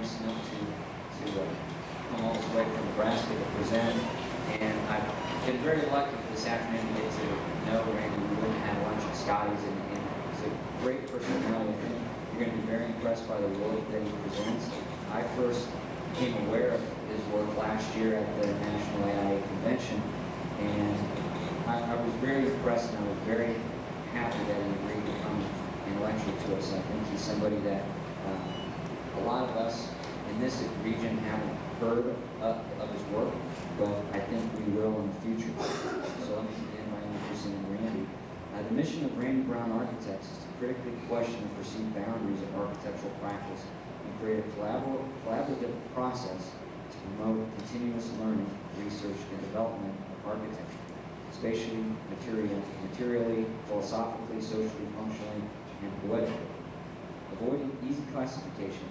nice enough to come all this way from Nebraska to present. And I've been very lucky this afternoon to get to know Randy. We went and had lunch at Scotty's, and he's a great personality. I think you're going to be very impressed by the work that he presents. I first became aware of his work last year at the National AIA Convention, and I was very impressed, and I was very happy that he agreed to come and lecture to us. I think he's somebody that a lot of us in this region haven't heard of his work, but I think we will in the future. So let me begin by introducing Randy. The mission of Randy Brown Architects is to critically question the perceived boundaries of architectural practice and create a collaborative process to promote continuous learning, research, and development of architecture, spatially, materially, philosophically, socially, functionally, and poetically. Avoiding easy classification,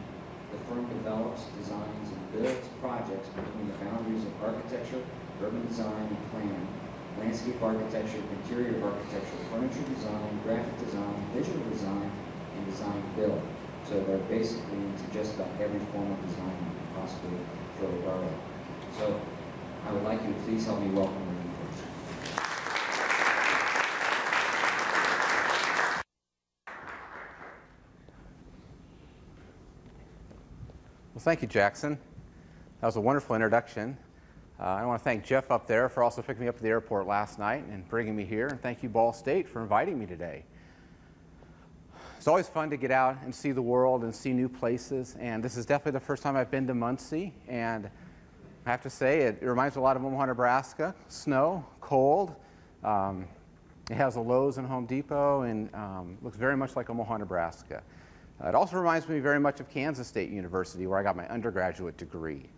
the firm develops, designs, and builds projects between the boundaries of architecture, urban design, and planning, landscape architecture, interior architecture, furniture design, graphic design, digital design, and design build. So they're basically into just about every form of design you can possibly throw a bar at. So I would like you to please help me welcome Randy. Well, thank you, Jackson. That was a wonderful introduction. I want to thank Jeff up there for also picking me up at the airport last night and bringing me here. And thank you, Ball State, for inviting me today. It's always fun to get out and see the world and see new places. And this is definitely the first time I've been to Muncie. And I have to say, it reminds me a lot of Omaha, Nebraska. Snow, cold. It has a Lowe's and Home Depot and looks very much like Omaha, Nebraska. It also reminds me very much of Kansas State University, where I got my undergraduate degree.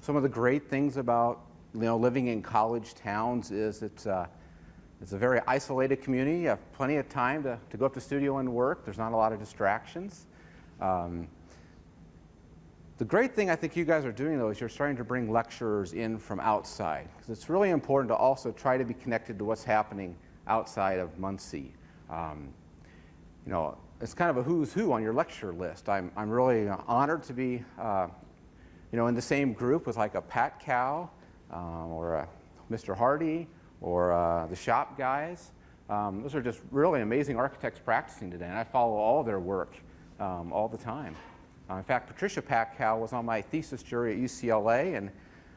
Some of the great things about living in college towns is it's a very isolated community. You have plenty of time to go up to the studio and work. There's not a lot of distractions. The great thing I think you guys are doing, though, is you're starting to bring lecturers in from outside, because it's really important to also try to be connected to what's happening outside of Muncie. It's kind of a who's who on your lecture list. I'm really honored to be in the same group with like a Pat Cow or a Mr. Hardy or the shop guys. Those are just really amazing architects practicing today, and I follow all their work all the time. In fact, Patricia Pat Cow was on my thesis jury at UCLA, and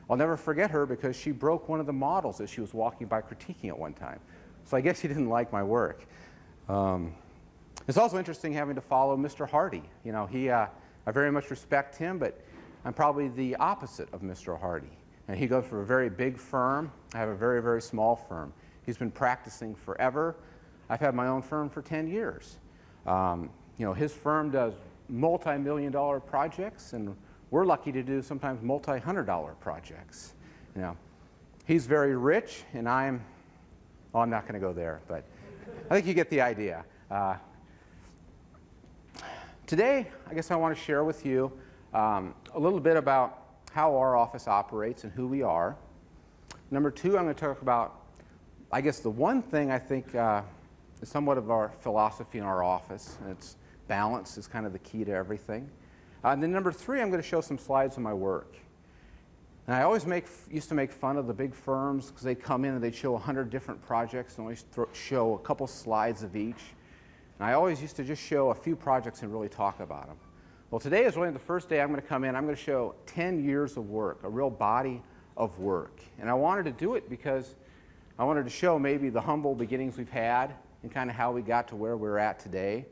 I'll never forget her because she broke one of the models as she was walking by critiquing at one time. So I guess she didn't like my work. It's also interesting having to follow Mr. Hardy. I very much respect him, but I'm probably the opposite of Mr. Hardy. And he goes for a very big firm. I have a very, very small firm. He's been practicing forever. I've had my own firm for 10 years. His firm does multi-million-dollar projects, and we're lucky to do sometimes multi-hundred-dollar projects. He's very rich, and I'm not going to go there, but I think you get the idea. Today, I guess I want to share with you a little bit about how our office operates and who we are. Number two, I'm going to talk about, I guess, the one thing I think is somewhat of our philosophy in our office, and it's balance is kind of the key to everything. And then number three, I'm going to show some slides of my work. And I always used to make fun of the big firms because they'd come in and they'd show 100 different projects and always show a couple slides of each. And I always used to just show a few projects and really talk about them. Well, today is really the first day I'm going to come in. I'm going to show 10 years of work, a real body of work. And I wanted to do it because I wanted to show maybe the humble beginnings we've had and kind of how we got to where we're at today.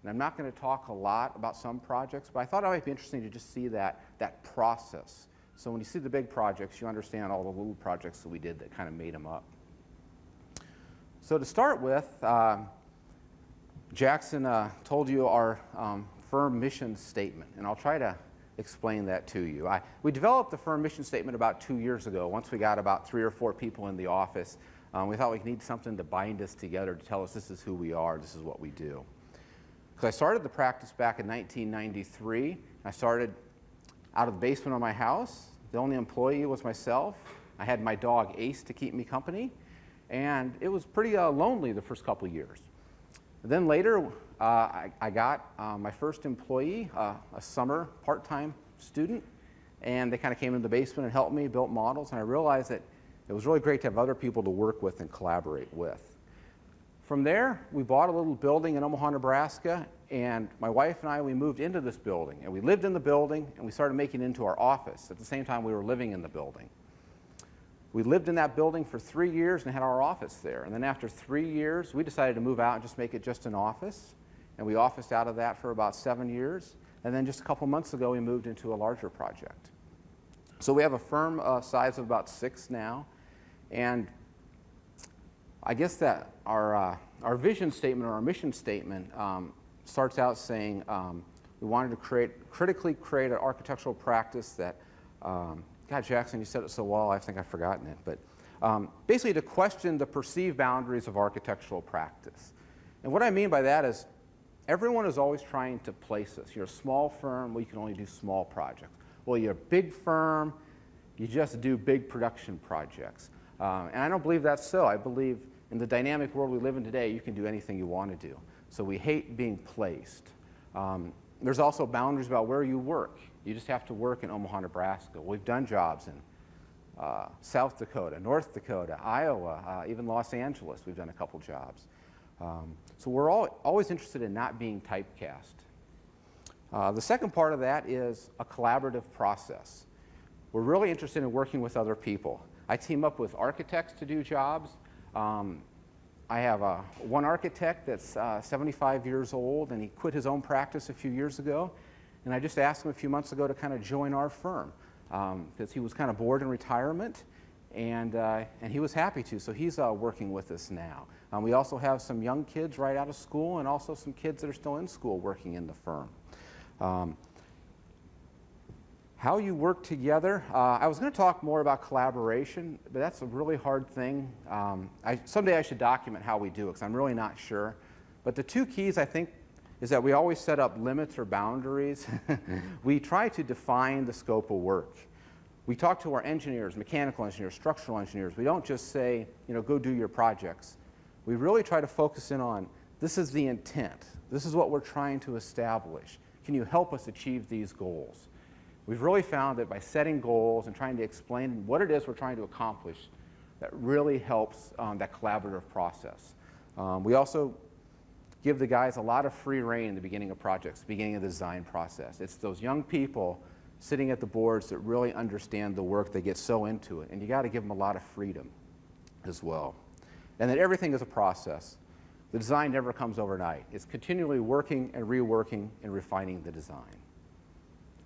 And I'm not going to talk a lot about some projects, but I thought it might be interesting to just see that process. So when you see the big projects, you understand all the little projects that we did that kind of made them up. So to start with, Jackson told you our firm mission statement, and I'll try to explain that to you. We developed the firm mission statement about 2 years ago. Once we got about 3 or 4 people in the office, we thought we need something to bind us together to tell us this is who we are, this is what we do. Because I started the practice back in 1993. I started out of the basement of my house. The only employee was myself. I had my dog Ace to keep me company, and it was pretty lonely the first couple of years. Then later, I got my first employee, a summer part-time student, and they kind of came into the basement and helped me, built models, and I realized that it was really great to have other people to work with and collaborate with. From there, we bought a little building in Omaha, Nebraska, and my wife and I, we moved into this building, and we lived in the building, and we started making it into our office. At the same time, we were living in the building. We lived in that building for 3 years and had our office there. And then after 3 years, we decided to move out and just make it just an office. And we officed out of that for about 7 years. And then just a couple months ago, we moved into a larger project. So we have a firm size of about 6 now. And I guess that our vision statement or our mission statement starts out saying we wanted to critically create an architectural practice that God, Jackson, you said it so well, I think I've forgotten it. But basically to question the perceived boundaries of architectural practice. And what I mean by that is everyone is always trying to place us. You're a small firm, well, you can only do small projects. Well, you're a big firm, you just do big production projects. And I don't believe that's so. I believe in the dynamic world we live in today, you can do anything you want to do. So we hate being placed. There's also boundaries about where you work. You just have to work in Omaha, Nebraska. We've done jobs in South Dakota, North Dakota, Iowa, even Los Angeles. We've done a couple jobs. So we're always interested in not being typecast. The second part of that is a collaborative process. We're really interested in working with other people. I team up with architects to do jobs. I have one architect that's 75 years old, and he quit his own practice a few years ago. And I just asked him a few months ago to kind of join our firm because he was kind of bored in retirement, and he was happy to. So he's working with us now. We also have some young kids right out of school and also some kids that are still in school working in the firm. How you work together. I was going to talk more about collaboration, but that's a really hard thing. Someday I should document how we do it because I'm really not sure. But the two keys, I think, is that we always set up limits or boundaries. We try to define the scope of work. We talk to our engineers, mechanical engineers, structural engineers. We don't just say, go do your projects. We really try to focus in on, this is the intent. This is what we're trying to establish. Can you help us achieve these goals? We've really found that by setting goals and trying to explain what it is we're trying to accomplish, that really helps that collaborative process. We also give the guys a lot of free rein in the beginning of projects, beginning of the design process. It's those young people sitting at the boards that really understand the work, they get so into it, and you got to give them a lot of freedom as well. And that everything is a process. The design never comes overnight. It's continually working and reworking and refining the design.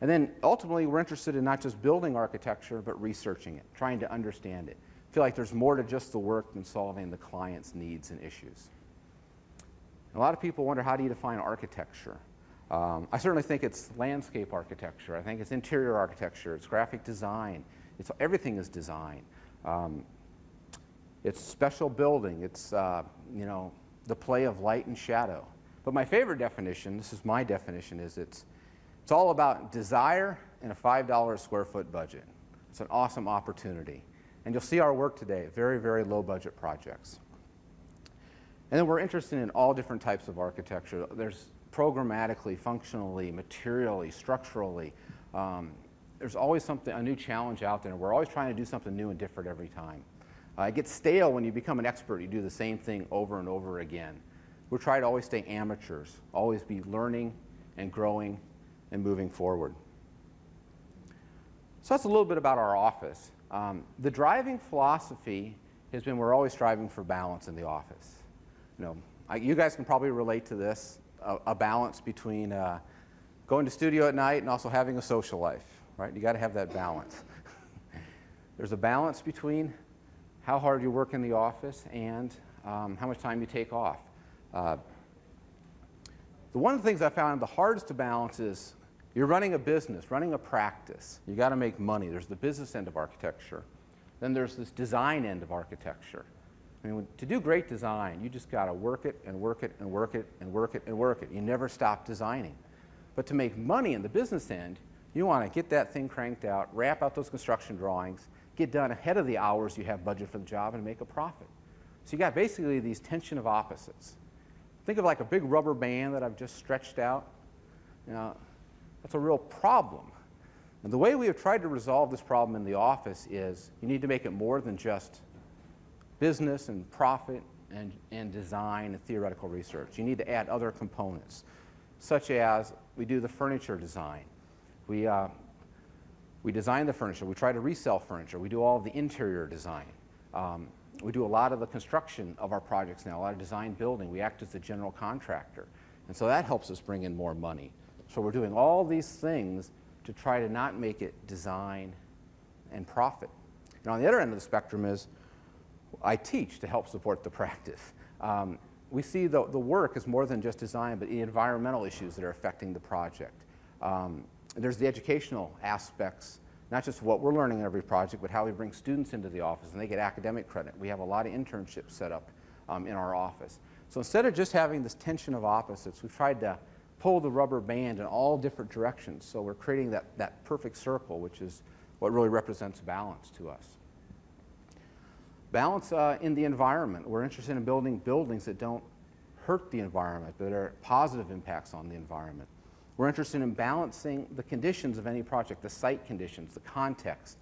And then ultimately, we're interested in not just building architecture, but researching it, trying to understand it. I feel like there's more to just the work than solving the client's needs and issues. And a lot of people wonder, how do you define architecture? I certainly think it's landscape architecture. I think it's interior architecture. It's graphic design. Everything is design. It's special building. It's the play of light and shadow. But my favorite definition, this is my definition, is it's all about desire and a $5 a square foot budget. It's an awesome opportunity. And you'll see our work today, very, very low budget projects. And then we're interested in all different types of architecture. There's programmatically, functionally, materially, structurally. There's always a new challenge out there. And we're always trying to do something new and different every time. It gets stale when you become an expert. You do the same thing over and over again. We're trying to always stay amateurs, always be learning and growing and moving forward. So that's a little bit about our office. The driving philosophy has been we're always striving for balance in the office. You guys can probably relate to this, a balance between going to studio at night and also having a social life, right? You got to have that balance. There's a balance between how hard you work in the office and how much time you take off. One of the things I found the hardest to balance is you're running a business, running a practice. You got to make money. There's the business end of architecture. Then there's this design end of architecture. To do great design, you just got to work it and work it and work it and work it and work it. You never stop designing. But to make money in the business end, you want to get that thing cranked out, wrap out those construction drawings, get done ahead of the hours you have budget for the job, and make a profit. So you got basically these tension of opposites. think of like a big rubber band that I've just stretched out. You know, that's a real problem. And the way we have tried to resolve this problem in the office is you need to make it more than just business and profit and design and theoretical research. You need to add other components, such as we do the furniture design. We design the furniture. We try to resell furniture. We do all of the interior design. We do a lot of the construction of our projects now, a lot of design building. We act as the general contractor. And so that helps us bring in more money. So we're doing all these things to try to not make it design and profit. And on the other end of the spectrum is I teach to help support the practice. We see the work as more than just design, but the environmental issues that are affecting the project. There's the educational aspects, not just what we're learning in every project, but how we bring students into the office and they get academic credit. We have a lot of internships set up in our office. So instead of just having this tension of opposites, we've tried to pull the rubber band in all different directions. So we're creating that perfect circle, which is what really represents balance to us. Balance in the environment. We're interested in building buildings that don't hurt the environment, but are positive impacts on the environment. We're interested in balancing the conditions of any project, the site conditions, the context.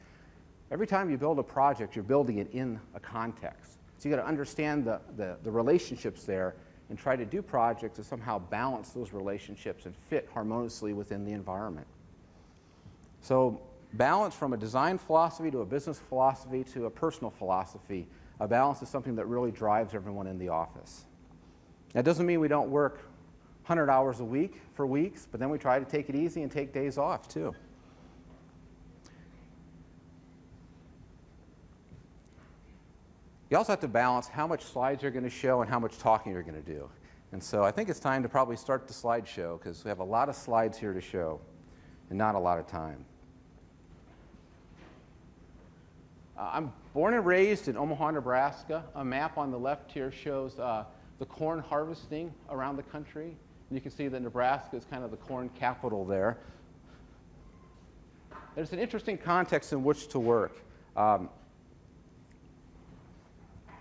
Every time you build a project, you're building it in a context. So you've got to understand the relationships there and try to do projects that somehow balance those relationships and fit harmoniously within the environment. So balance from a design philosophy to a business philosophy to a personal philosophy. A balance is something that really drives everyone in the office. That doesn't mean we don't work 100 hours a week for weeks, but then we try to take it easy and take days off too. You also have to balance how much slides you're going to show and how much talking you're going to do. And so I think it's time to probably start the slideshow because we have a lot of slides here to show and not a lot of time. I'm born and raised in Omaha, Nebraska. A map on the left here shows the corn harvesting around the country. And you can see that Nebraska is kind of the corn capital there. There's an interesting context in which to work.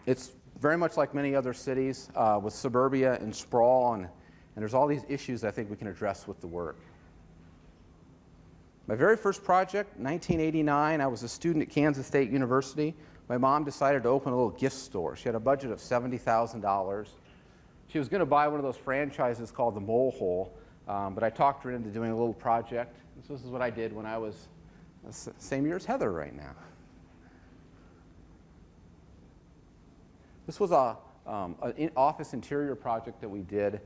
It's very much like many other cities with suburbia and sprawl, and there's all these issues I think we can address with the work. My very first project, 1989, I was a student at Kansas State University. My mom decided to open a little gift store. She had a budget of $70,000. She was going to buy one of those franchises called the Mole Hole, but I talked her into doing a little project. So this is what I did when I was the same year as Heather right now. This was an office interior project that we did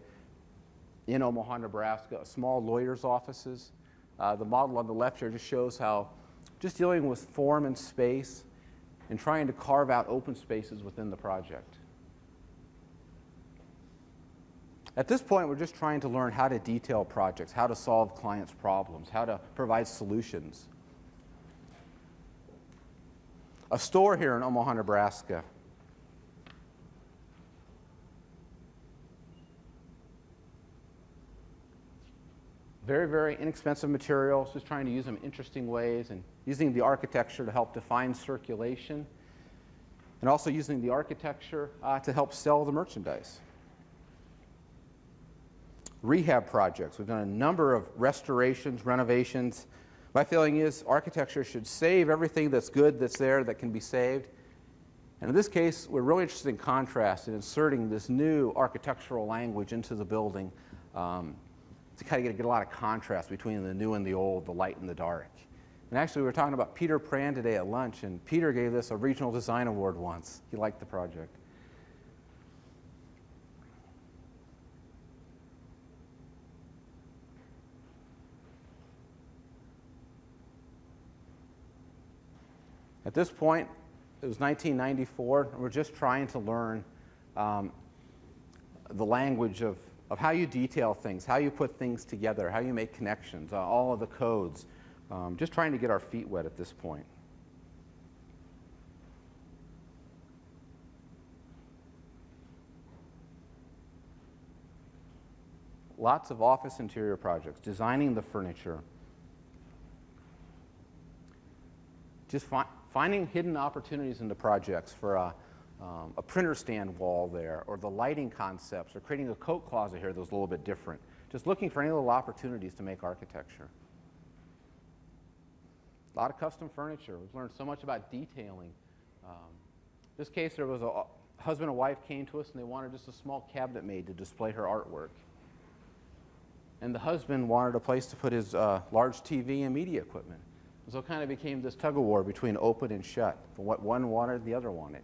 in Omaha, Nebraska, small lawyers' offices. The model on the left here just shows how just dealing with form and space and trying to carve out open spaces within the project. At this point, we're just trying to learn how to detail projects, how to solve clients' problems, how to provide solutions. A store here in Omaha, Nebraska. Very, very inexpensive materials, just trying to use them in interesting ways and using the architecture to help define circulation and also using the architecture to help sell the merchandise. Rehab projects. We've done a number of restorations, renovations. My feeling is architecture should save everything that's good that's there that can be saved. And in this case, we're really interested in contrast and inserting this new architectural language into the building to kind of get a lot of contrast between the new and the old, the light and the dark. And actually, we were talking about Peter Pran today at lunch, and Peter gave this a regional design award once. He liked the project. At this point, it was 1994, and we're just trying to learn the language of how you detail things, how you put things together, how you make connections, all of the codes. Just trying to get our feet wet at this point. Lots of office interior projects, designing the furniture. Just finding hidden opportunities in the projects for a printer stand wall there, or the lighting concepts, or creating a coat closet here that was a little bit different. Just looking for any little opportunities to make architecture. A lot of custom furniture. We've learned so much about detailing. In this case, there was a husband and wife came to us, and they wanted just a small cabinet made to display her artwork. And the husband wanted a place to put his large TV and media equipment. And so it kind of became this tug-of-war between open and shut. For what one wanted, the other wanted.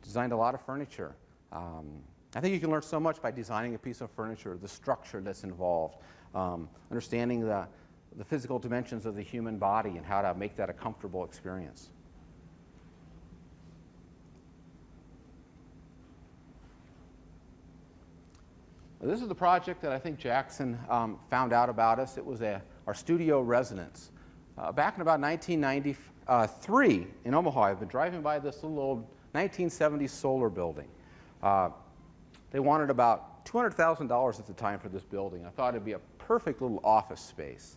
Designed a lot of furniture. I think you can learn so much by designing a piece of furniture, the structure that's involved, understanding the physical dimensions of the human body and how to make that a comfortable experience. This is the project that I think Jackson found out about us. It was our studio residence. Back in about 1993 in Omaha, I've been driving by this little old 1970s solar building. They wanted about $200,000 at the time for this building. I thought it'd be a perfect little office space.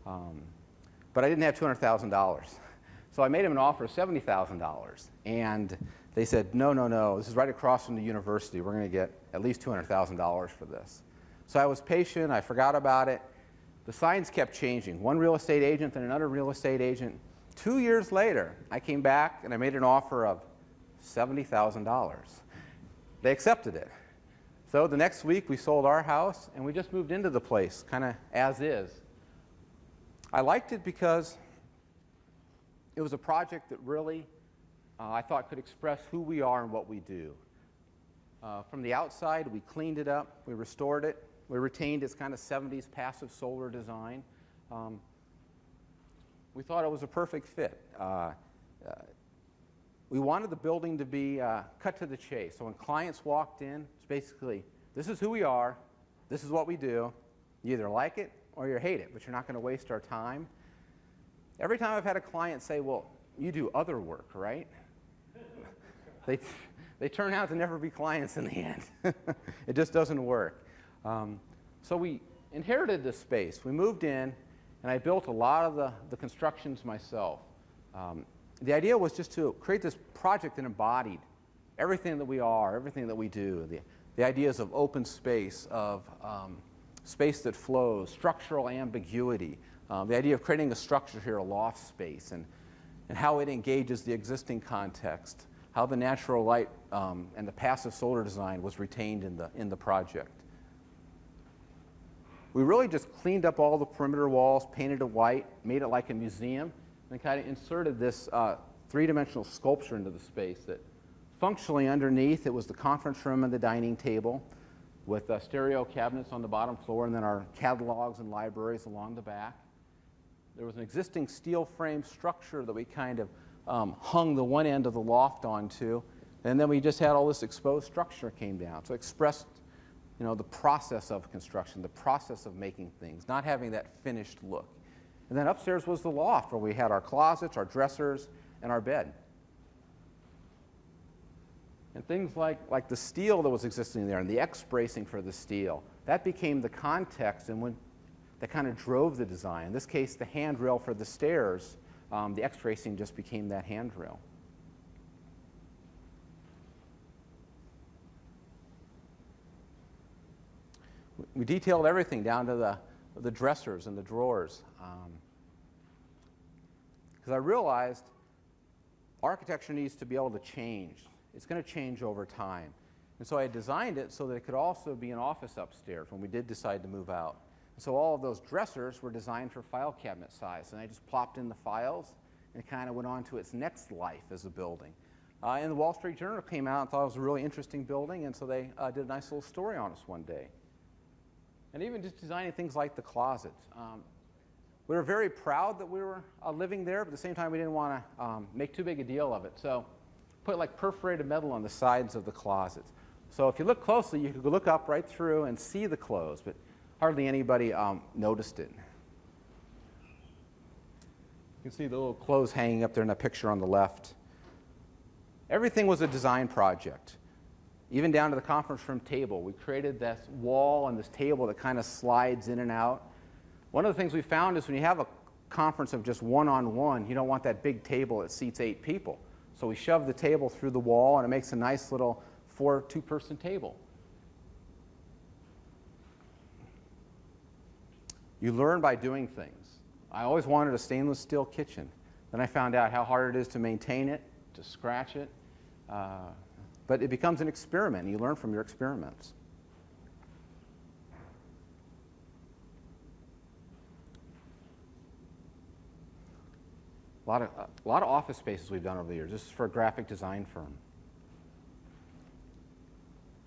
But I didn't have $200,000. So I made them an offer of $70,000. And they said, no, no, no, this is right across from the university. We're going to get at least $200,000 for this. So I was patient. I forgot about it. The signs kept changing. One real estate agent, then another real estate agent. 2 years later, I came back and I made an offer of $70,000. They accepted it. So the next week, we sold our house, and we just moved into the place, kind of as is. I liked it because it was a project that really, I thought, could express who we are and what we do. From the outside, we cleaned it up, we restored it, we retained its kind of 70s passive solar design. We thought it was a perfect fit. We wanted the building to be cut to the chase. So when clients walked in, it's basically, this is who we are, this is what we do. You either like it or you hate it, but you're not going to waste our time. Every time I've had a client say, well, you do other work, right? They turn out to never be clients in the end. It just doesn't work. So we inherited this space. We moved in, and I built a lot of the constructions myself. The idea was just to create this project that embodied everything that we are, everything that we do. The ideas of open space, of space that flows, structural ambiguity, the idea of creating a structure here, a loft space, and how it engages the existing context, how the natural light and the passive solar design was retained in the project. We really just cleaned up all the perimeter walls, painted it white, made it like a museum, and kind of inserted this three-dimensional sculpture into the space that functionally underneath it was the conference room and the dining table with stereo cabinets on the bottom floor, and then our catalogs and libraries along the back. There was an existing steel frame structure that we kind of hung the one end of the loft onto, and then we just had all this exposed structure came down. So it expressed, the process of construction, the process of making things, not having that finished look. And then upstairs was the loft where we had our closets, our dressers, and our bed. And things like the steel that was existing there and the X-bracing for the steel, that became the context and that kind of drove the design. In this case, the handrail for the stairs, the X-bracing just became that handrail. We detailed everything down to the dressers and the drawers. Because I realized architecture needs to be able to change. It's going to change over time. And so I designed it so that it could also be an office upstairs when we did decide to move out. And so all of those dressers were designed for file cabinet size. And I just plopped in the files, and it kind of went on to its next life as a building. And the Wall Street Journal came out and thought it was a really interesting building, and so they did a nice little story on us one day. And even just designing things like the closets. We were very proud that we were living there, but at the same time we didn't want to make too big a deal of it. So put like perforated metal on the sides of the closets. So if you look closely, you could look up right through and see the clothes, but hardly anybody noticed it. You can see the little clothes hanging up there in the picture on the left. Everything was a design project. Even down to the conference room table. We created this wall and this table that kind of slides in and out. One of the things we found is when you have a conference of just one-on-one, you don't want that big table that seats 8 people. So we shove the table through the wall, and it makes a nice little two-person table. You learn by doing things. I always wanted a stainless steel kitchen. Then I found out how hard it is to maintain it, to scratch it. But it becomes an experiment, and you learn from your experiments. A lot of office spaces we've done over the years. This is for a graphic design firm.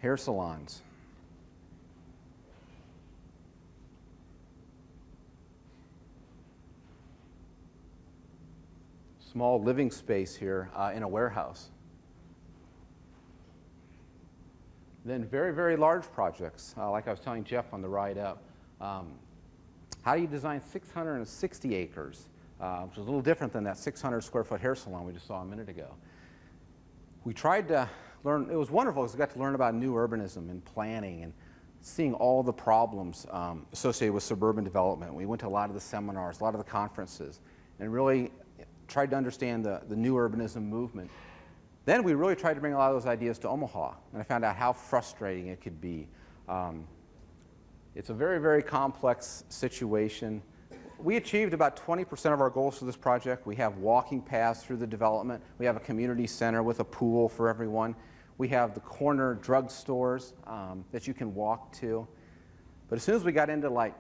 Hair salons. Small living space here in a warehouse. Then very, very large projects, like I was telling Jeff on the ride up. How do you design 660 acres? Which is a little different than that 600 square foot hair salon we just saw a minute ago. We tried to learn, it was wonderful because we got to learn about new urbanism and planning and seeing all the problems associated with suburban development. We went to a lot of the seminars, a lot of the conferences, and really tried to understand the new urbanism movement. Then we really tried to bring a lot of those ideas to Omaha, and I found out how frustrating it could be. It's a very, very complex situation. We achieved about 20% of our goals for this project. We have walking paths through the development. We have a community center with a pool for everyone. We have the corner drug stores that you can walk to. But as soon as we got into like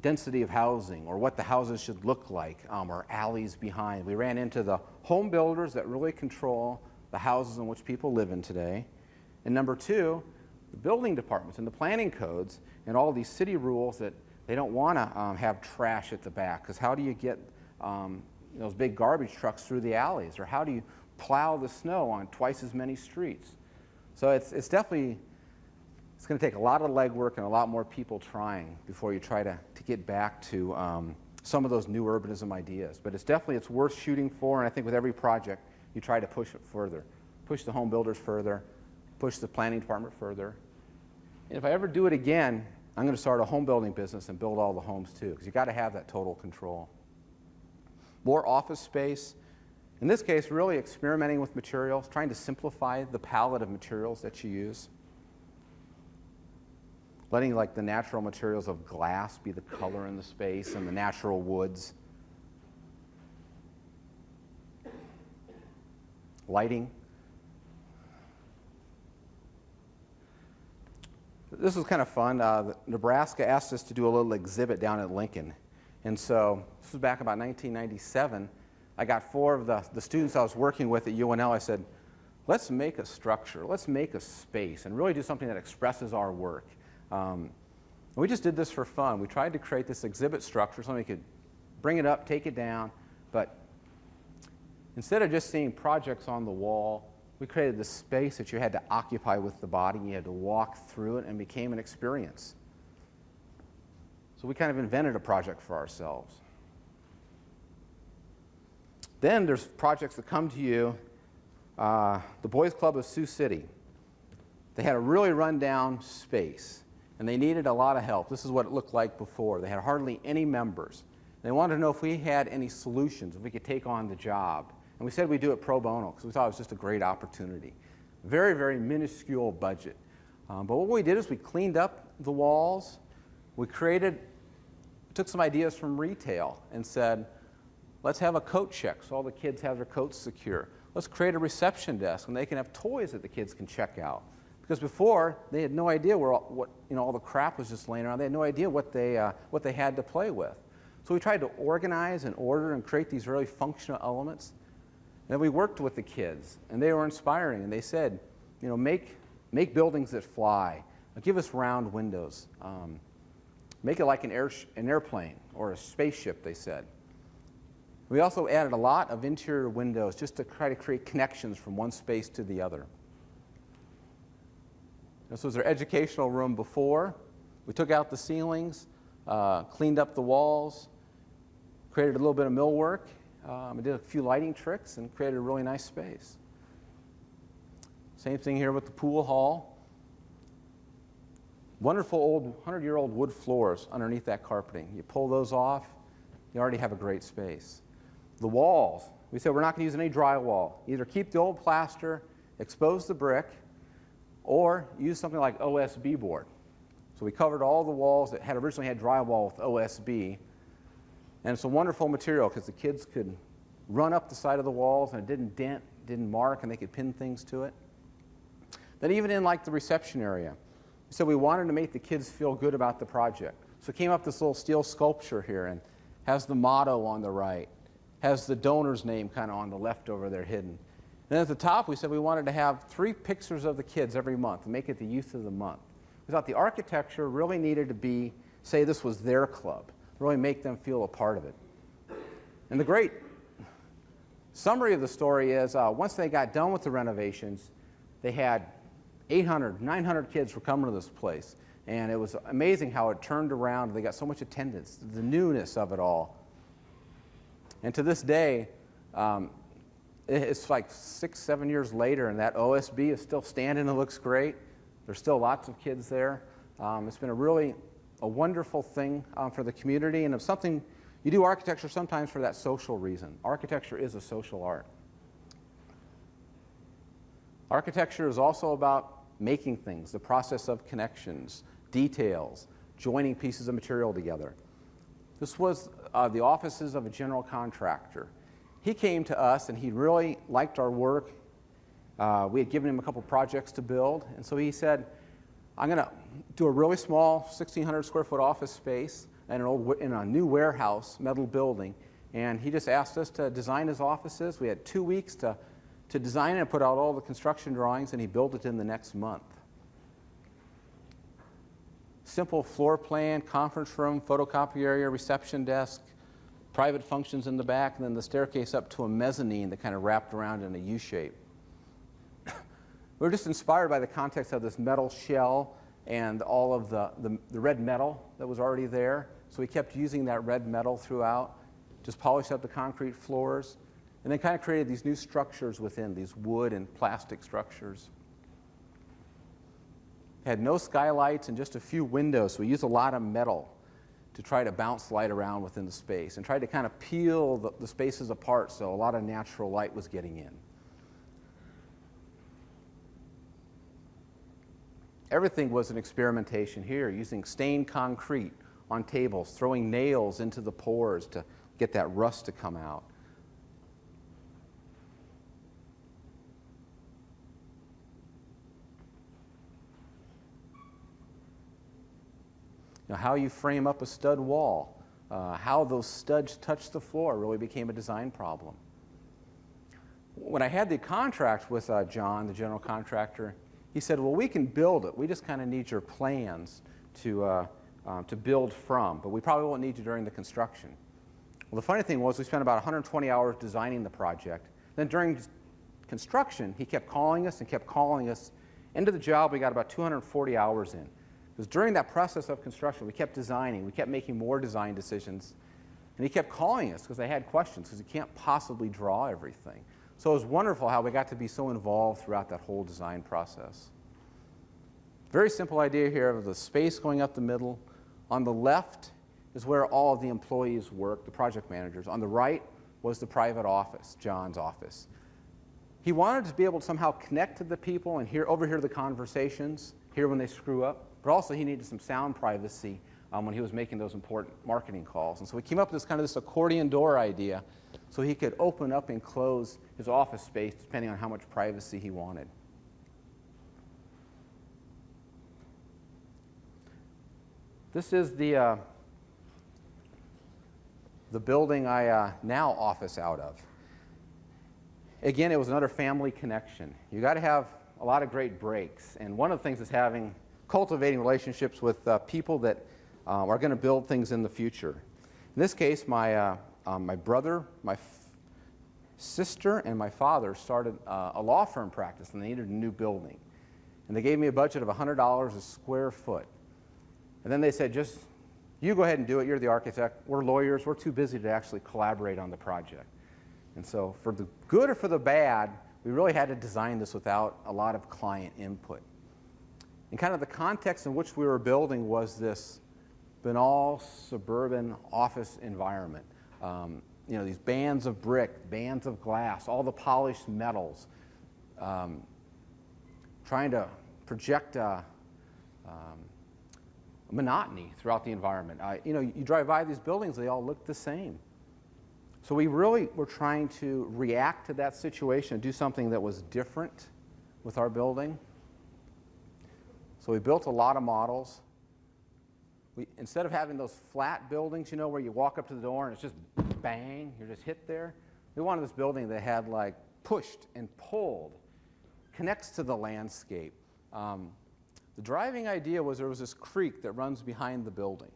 density of housing or what the houses should look like or alleys behind, we ran into the home builders that really control the houses in which people live in today. And number two, the building departments and the planning codes and all these city rules that they don't want to have trash at the back, because how do you get those big garbage trucks through the alleys, or how do you plow the snow on twice as many streets? So it's definitely, it's going to take a lot of legwork and a lot more people trying before you try to get back to some of those new urbanism ideas. But it's worth shooting for, and I think with every project you try to push it further, push the home builders further, push the planning department further. And if I ever do it again, I'm going to start a home building business and build all the homes too, because you've got to have that total control. More office space. In this case, really experimenting with materials, trying to simplify the palette of materials that you use. Letting like the natural materials of glass be the color in the space and the natural woods. Lighting. This was kind of fun. Nebraska asked us to do a little exhibit down at Lincoln. And so this was back about 1997. I got 4 of the students I was working with at UNL. I said, let's make a structure. Let's make a space and really do something that expresses our work. We just did this for fun. We tried to create this exhibit structure so we could bring it up, take it down. But instead of just seeing projects on the wall, we created this space that you had to occupy with the body. You had to walk through it, and it became an experience. So we kind of invented a project for ourselves. Then there's projects that come to you. The Boys Club of Sioux City. They had a really run-down space, and they needed a lot of help. This is what it looked like before. They had hardly any members. They wanted to know if we had any solutions, if we could take on the job. And we said we'd do it pro bono because we thought it was just a great opportunity. Very, very minuscule budget. But what we did is we cleaned up the walls. We took some ideas from retail and said, let's have a coat check so all the kids have their coats secure. Let's create a reception desk and they can have toys that the kids can check out. Because before, they had no idea where all the crap was just laying around. They had no idea what they had to play with. So we tried to organize and order and create these really functional elements. And then we worked with the kids, and they were inspiring, and they said, make buildings that fly. Give us round windows. Make it like an airplane or a spaceship, they said. We also added a lot of interior windows just to try to create connections from one space to the other. This was their educational room before. We took out the ceilings, cleaned up the walls, created a little bit of millwork. I did a few lighting tricks and created a really nice space. Same thing here with the pool hall. Wonderful old 100-year-old wood floors underneath that carpeting. You pull those off, you already have a great space. The walls, We said we're not going to use any drywall. Either keep the old plaster, expose the brick, or use something like OSB board. So we covered all the walls that had originally had drywall with OSB. And it's a wonderful material because the kids could run up the side of the walls and it didn't dent, didn't mark, and they could pin things to it. Then even in like the reception area, so we wanted to make the kids feel good about the project. So came up this little steel sculpture here and has the motto on the right, has the donor's name kind of on the left over there hidden. And then at the top we said we wanted to have 3 pictures of the kids every month and make it the youth of the month. We thought the architecture really needed to be, say this was their club, really make them feel a part of it. And the great summary of the story is once they got done with the renovations, they had 800, 900 kids were coming to this place. And it was amazing how it turned around. They got so much attendance, the newness of it all. And to this day, it's like 6, 7 years later, and that OSB is still standing and looks great. There's still lots of kids there. It's been a wonderful thing for the community, and it's something, you do architecture sometimes for that social reason. Architecture is a social art. Architecture is also about making things, the process of connections, details, joining pieces of material together. This was the offices of a general contractor. He came to us and he really liked our work. We had given him a couple projects to build, and so he said, I'm going to do a really small 1,600 square foot office space in a new warehouse, metal building, and he just asked us to design his offices. We had 2 weeks to design it and put out all the construction drawings, and he built it in the next month. Simple floor plan, conference room, photocopy area, reception desk, private functions in the back, and then the staircase up to a mezzanine that kind of wrapped around in a U shape. We were just inspired by the context of this metal shell and all of the red metal that was already there. So we kept using that red metal throughout, just polished up the concrete floors, and then kind of created these new structures within, these wood and plastic structures. Had no skylights and just a few windows, so we used a lot of metal to try to bounce light around within the space and tried to kind of peel the spaces apart so a lot of natural light was getting in. Everything was an experimentation here, using stained concrete on tables, throwing nails into the pores to get that rust to come out. Now, how you frame up a stud wall, how those studs touch the floor really became a design problem. When I had the contract with John, the general contractor, he said, well, we can build it. We just kind of need your plans to build from, but we probably won't need you during the construction. Well, the funny thing was we spent about 120 hours designing the project. Then during construction, he kept calling us and kept calling us. Into the job, we got about 240 hours in. Because during that process of construction, we kept designing, we kept making more design decisions, and he kept calling us because they had questions, because he can't possibly draw everything. So it was wonderful how we got to be so involved throughout that whole design process. Very simple idea here of the space going up the middle. On the left is where all of the employees work, the project managers. On the right was the private office, John's office. He wanted to be able to somehow connect to the people and overhear the conversations, hear when they screw up. But also he needed some sound privacy when he was making those important marketing calls. And so we came up with this accordion door idea so he could open up and close his office space depending on how much privacy he wanted. This is the building I now office out of. Again, it was another family connection. You got to have a lot of great breaks. And one of the things is cultivating relationships with people that are going to build things in the future. In this case, my brother, my sister, and my father started a law firm practice, and they needed a new building. And they gave me a budget of $100 a square foot. And then they said, just you go ahead and do it. You're the architect. We're lawyers. We're too busy to actually collaborate on the project. And so for the good or for the bad, we really had to design this without a lot of client input. And kind of the context in which we were building was this banal suburban office environment. these bands of brick, bands of glass, all the polished metals, trying to project monotony throughout the environment. You drive by these buildings, they all look the same. So we really were trying to react to that situation and do something that was different with our building. So we built a lot of models. Instead of having those flat buildings, where you walk up to the door and it's just bang, you're just hit there, we wanted this building that had like pushed and pulled, connects to the landscape. The driving idea was there was this creek that runs behind the building.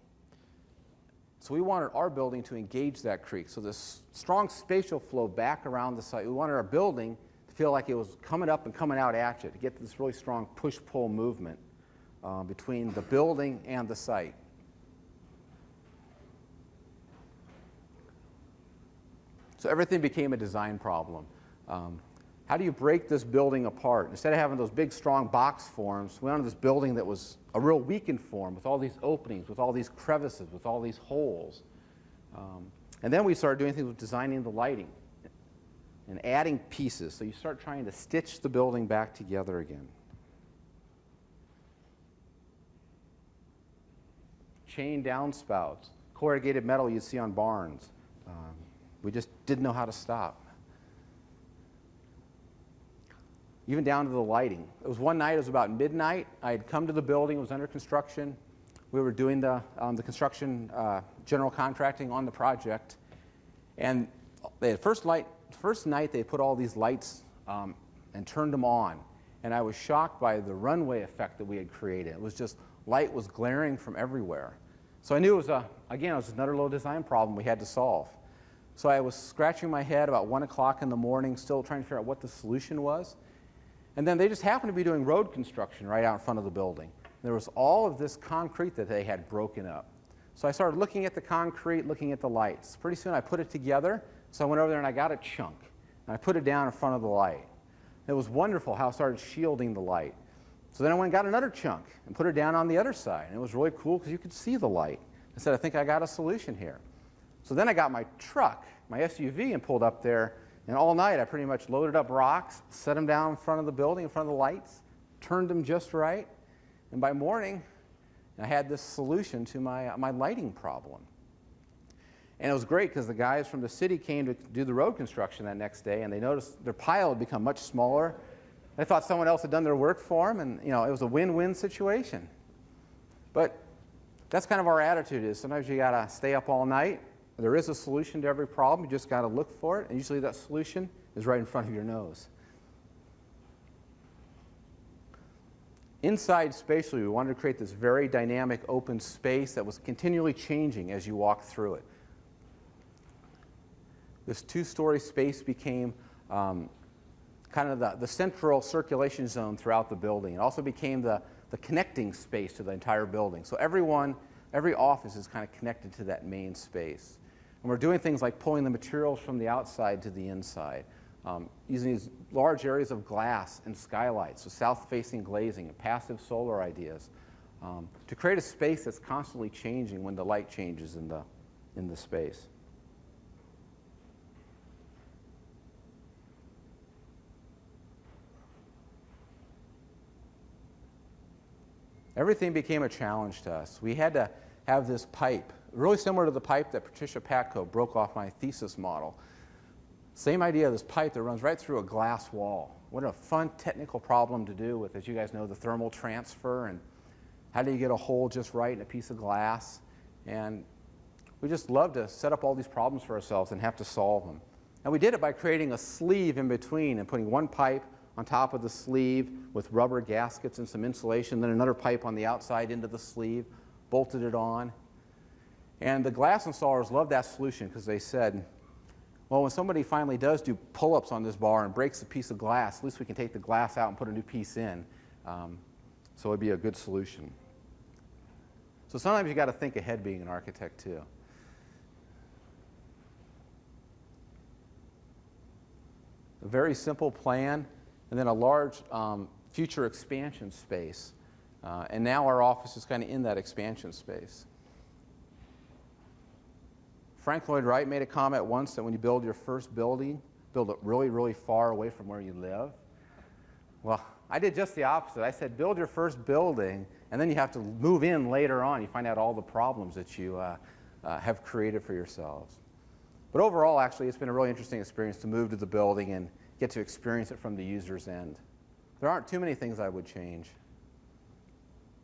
So we wanted our building to engage that creek. So this strong spatial flow back around the site. We wanted our building to feel like it was coming up and coming out at you, to get this really strong push-pull movement between the building and the site. So everything became a design problem. How do you break this building apart? Instead of having those big, strong box forms, we wanted this building that was a real weakened form with all these openings, with all these crevices, with all these holes. And then we started doing things with designing the lighting and adding pieces. So you start trying to stitch the building back together again. Chain downspouts, corrugated metal you'd see on barns. We just didn't know how to stop. Even down to the lighting. It was one night, it was about midnight. I had come to the building, it was under construction. We were doing the construction general contracting on the project. And they had first night they put all these lights and turned them on. And I was shocked by the runway effect that we had created. It was just, light was glaring from everywhere. So I knew it was, again, it was another little design problem we had to solve. So I was scratching my head about 1 o'clock in the morning, still trying to figure out what the solution was. And then they just happened to be doing road construction right out in front of the building. There was all of this concrete that they had broken up. So I started looking at the concrete, looking at the lights. Pretty soon I put it together, so I went over there and I got a chunk. And I put it down in front of the light. It was wonderful how it started shielding the light. So then I went and got another chunk and put it down on the other side. And it was really cool because you could see the light. I said, I think I got a solution here. So then I got my truck, my SUV, and pulled up there. And all night, I pretty much loaded up rocks, set them down in front of the building, in front of the lights, turned them just right. And by morning, I had this solution to my lighting problem. And it was great because the guys from the city came to do the road construction that next day, and they noticed their pile had become much smaller. They thought someone else had done their work for them, and it was a win-win situation. But that's kind of our attitude is sometimes you got to stay up all night. There is a solution to every problem. You just got to look for it, and usually that solution is right in front of your nose. Inside spatially, we wanted to create this very dynamic open space that was continually changing as you walked through it. This two-story space became kind of the central circulation zone throughout the building. It also became the connecting space to the entire building. So every office is kind of connected to that main space. And we're doing things like pulling the materials from the outside to the inside, using these large areas of glass and skylights, so south-facing glazing and passive solar ideas, to create a space that's constantly changing when the light changes in the space. Everything became a challenge to us. We had to have this pipe, really similar to the pipe that Patricia Patko broke off my thesis model. Same idea, this pipe that runs right through a glass wall. What a fun technical problem to do with, as you guys know, the thermal transfer and how do you get a hole just right in a piece of glass. And we just love to set up all these problems for ourselves and have to solve them. And we did it by creating a sleeve in between and putting one pipe on top of the sleeve with rubber gaskets and some insulation, then another pipe on the outside into the sleeve, bolted it on. And the glass installers loved that solution because they said, well, when somebody finally does do pull-ups on this bar and breaks a piece of glass, at least we can take the glass out and put a new piece in. So it'd be a good solution. So sometimes you got to think ahead being an architect too. A very simple plan, and then a large future expansion space. And now our office is kind of in that expansion space. Frank Lloyd Wright made a comment once that when you build your first building, build it really, really far away from where you live. Well, I did just the opposite. I said, build your first building, and then you have to move in later on. You find out all the problems that you have created for yourselves. But overall, actually, it's been a really interesting experience to move to the building and get to experience it from the user's end. There aren't too many things I would change.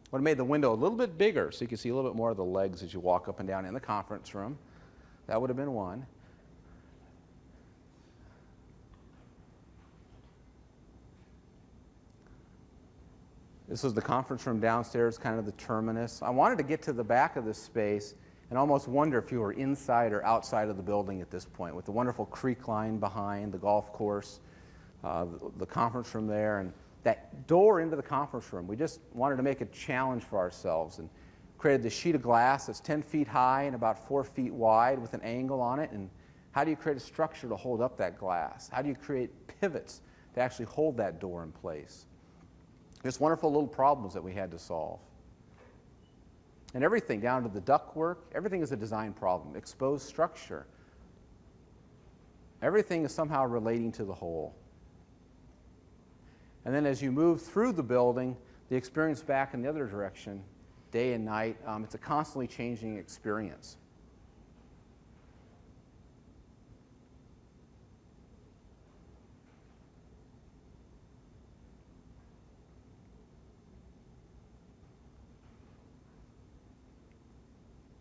I would have made the window a little bit bigger so you could see a little bit more of the legs as you walk up and down in the conference room. That would have been one. This was the conference room downstairs, kind of the terminus. I wanted to get to the back of this space and almost wonder if you were inside or outside of the building at this point, with the wonderful creek line behind, the golf course, the conference room there, and that door into the conference room. We just wanted to make a challenge for ourselves and created this sheet of glass that's 10 feet high and about 4 feet wide with an angle on it. And how do you create a structure to hold up that glass? How do you create pivots to actually hold that door in place? Just wonderful little problems that we had to solve. And everything, down to the ductwork, everything is a design problem. Exposed structure. Everything is somehow relating to the whole. And then as you move through the building, the experience back in the other direction, day and night, it's a constantly changing experience.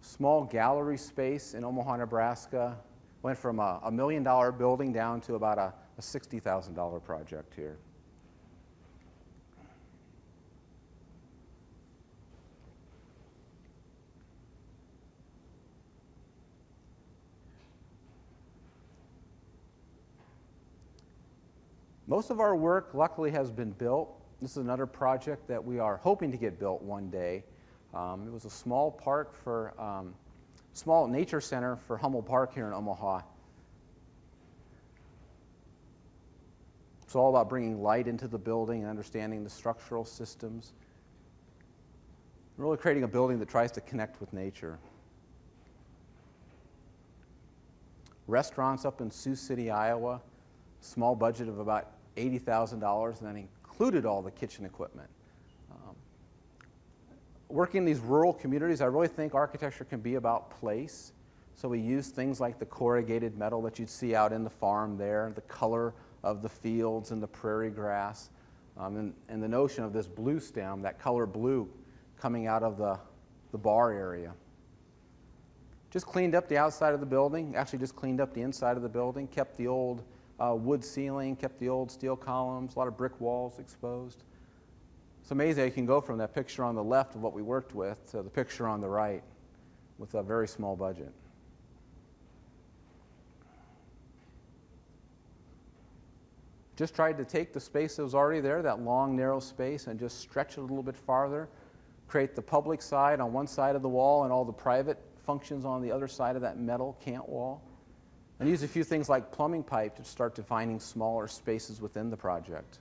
Small gallery space in Omaha, Nebraska. Went from a $1 million building down to about a $60,000 project here. Most of our work, luckily, has been built. This is another project that we are hoping to get built one day. It was a small park for, small nature center for Hummel Park here in Omaha. It's all about bringing light into the building and understanding the structural systems. Really creating a building that tries to connect with nature. Restaurants up in Sioux City, Iowa. Small budget of about $80,000, and that included all the kitchen equipment. Working in these rural communities, I really think architecture can be about place. So we use things like the corrugated metal that you'd see out in the farm there, the color of the fields and the prairie grass, and the notion of this blue stem, that color blue coming out of the bar area. Just cleaned up the outside of the building, actually just cleaned up the inside of the building, kept the old wood ceiling, kept the old steel columns, a lot of brick walls exposed. It's amazing how you can go from that picture on the left of what we worked with to the picture on the right with a very small budget. Just tried to take the space that was already there, that long, narrow space, and just stretch it a little bit farther, create the public side on one side of the wall and all the private functions on the other side of that metal cant wall, and use a few things like plumbing pipe to start defining smaller spaces within the project.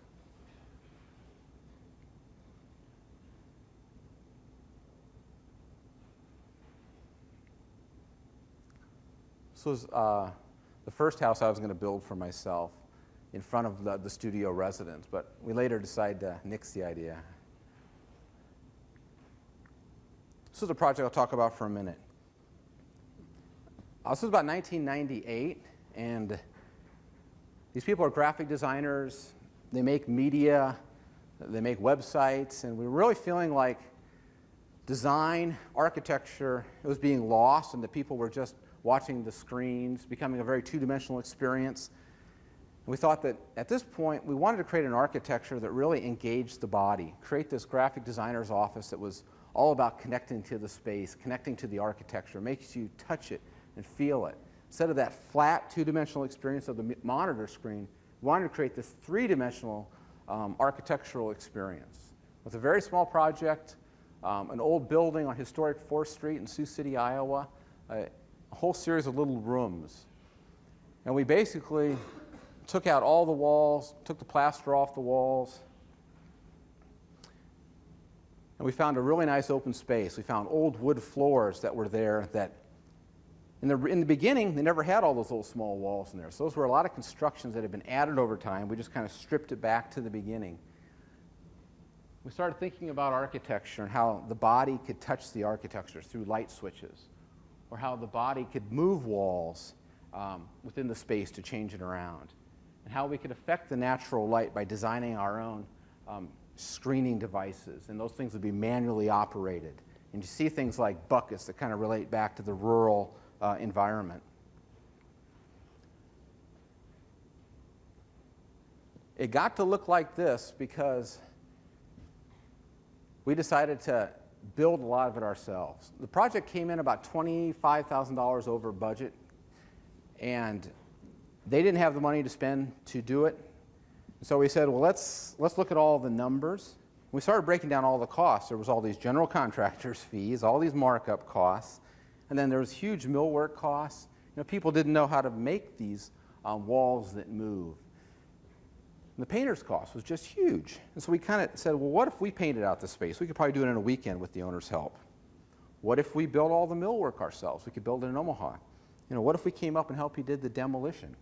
This was the first house I was going to build for myself in front of the studio residence, but we later decided to nix the idea. This is a project I'll talk about for a minute. This was about 1998, and these people are graphic designers. They make media, they make websites, and we were really feeling like design, architecture, it was being lost, and the people were just watching the screens, becoming a very two-dimensional experience. And we thought that at this point, we wanted to create an architecture that really engaged the body, create this graphic designer's office that was all about connecting to the space, connecting to the architecture, makes you touch it and feel it. Instead of that flat two-dimensional experience of the monitor screen, we wanted to create this three-dimensional architectural experience. With a very small project, an old building on historic 4th Street in Sioux City, Iowa, a whole series of little rooms. And we basically took out all the walls, took the plaster off the walls, and we found a really nice open space. We found old wood floors that were there that In the beginning, they never had all those little small walls in there. So those were a lot of constructions that had been added over time. We just kind of stripped it back to the beginning. We started thinking about architecture and how the body could touch the architecture through light switches, or how the body could move walls within the space to change it around, and how we could affect the natural light by designing our own screening devices, and those things would be manually operated. And you see things like buckets that kind of relate back to the rural environment. It got to look like this because we decided to build a lot of it ourselves. The project came in about $25,000 over budget, and they didn't have the money to spend to do it. So we said, well, let's look at all the numbers. We started breaking down all the costs. There was all these general contractors' fees, all these markup costs, and then there was huge millwork costs. You know, people didn't know how to make these walls that move. And the painter's cost was just huge. And so we kind of said, well, what if we painted out the space? We could probably do it in a weekend with the owner's help. What if we built all the millwork ourselves? We could build it in Omaha. You know, what if we came up and helped you did the demolition?